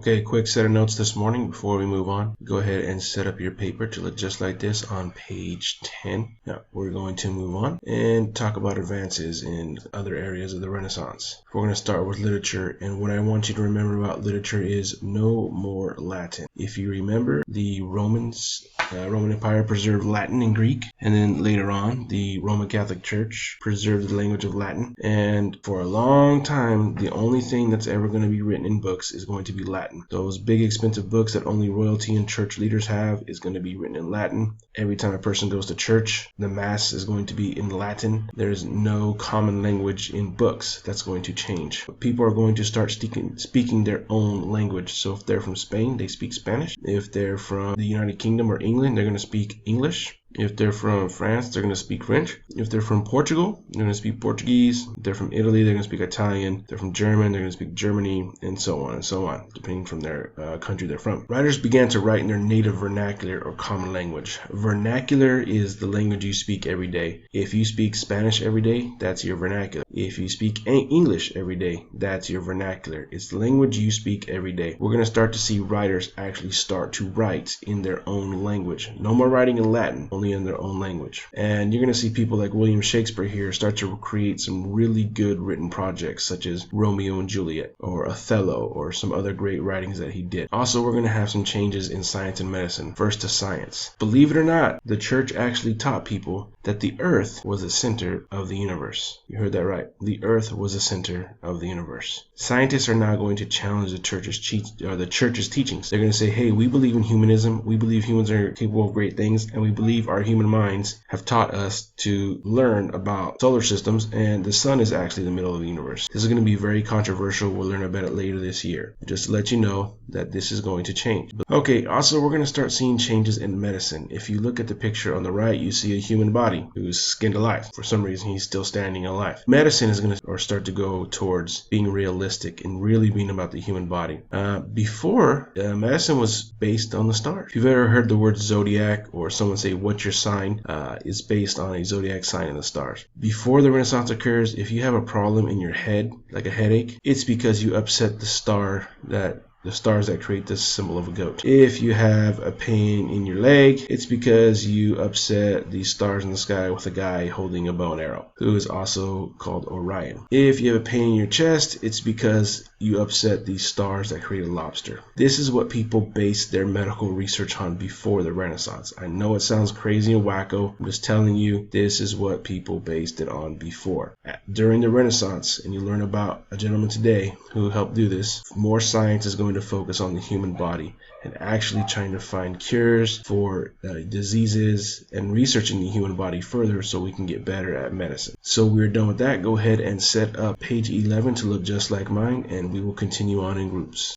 Okay, quick set of notes this morning before we move on. Go ahead and set up your paper to look just like this on page 10. Now, we're going to move on and talk about advances in other areas of the Renaissance. We're going to start with literature, and what I want you to remember about literature is no more Latin. If you remember, the Roman Empire preserved Latin and Greek, and then later on, the Roman Catholic Church preserved the language of Latin, and for a long time, the only thing that's ever going to be written in books is going to be Latin. Those big expensive books that only royalty and church leaders have is going to be written in Latin. Every time a person goes to church, the mass is going to be in Latin. There's no common language in books. That's going to change. People are going to start speaking their own language. So if they're from Spain, they speak Spanish. If they're from the United Kingdom or England, they're going to speak English. If they're from France, they're going to speak French. If they're from Portugal, they're going to speak Portuguese. If they're from Italy, they're going to speak Italian. If they're from German, they're going to speak Germany, and so on, depending from their country they're from. Writers began to write in their native vernacular or common language. Vernacular is the language you speak every day. If you speak Spanish every day, that's your vernacular. If you speak English every day, that's your vernacular. It's the language you speak every day. We're going to start to see writers actually start to write in their own language. No more writing in Latin, only in their own language. And you're going to see people like William Shakespeare here start to create some really good written projects such as Romeo and Juliet or Othello or some other great writings that he did. Also, we're going to have some changes in science and medicine. First to science. Believe it or not, the church actually taught people that the earth was the center of the universe. You heard that right. The earth was the center of the universe. Scientists are now going to challenge the church's teachings. They're going to say, hey, we believe in humanism. We believe humans are capable of great things, and we believe our human minds have taught us to learn about solar systems, and the sun is actually the middle of the universe. This is going to be very controversial. We'll learn about it later this year. Just to let you know that this is going to change. Okay, also we're going to start seeing changes in medicine. If you look at the picture on the right, you see a human body who's skinned alive. For some reason, he's still standing alive. Medicine is going to start to go towards being realistic and really being about the human body. Before, medicine was based on the stars. If you've ever heard the word zodiac or someone say, what's your sign, is based on a zodiac sign in the stars. Before the Renaissance occurs, if you have a problem in your head, like a headache, it's because you upset the stars that create this symbol of a goat. If you have a pain in your leg, it's because you upset the stars in the sky with a guy holding a bow and arrow, who is also called Orion. If you have a pain in your chest, it's because you upset the stars that create a lobster. This is what people based their medical research on before the Renaissance. I know it sounds crazy and wacko. I'm just telling you, this is what people based it on before. During the Renaissance, and you learn about a gentleman today who helped do this, more science is going to focus on the human body and actually trying to find cures for diseases and researching the human body further so we can get better at medicine. So we're done with that. Go ahead and set up page 11 to look just like mine, and we will continue on in groups.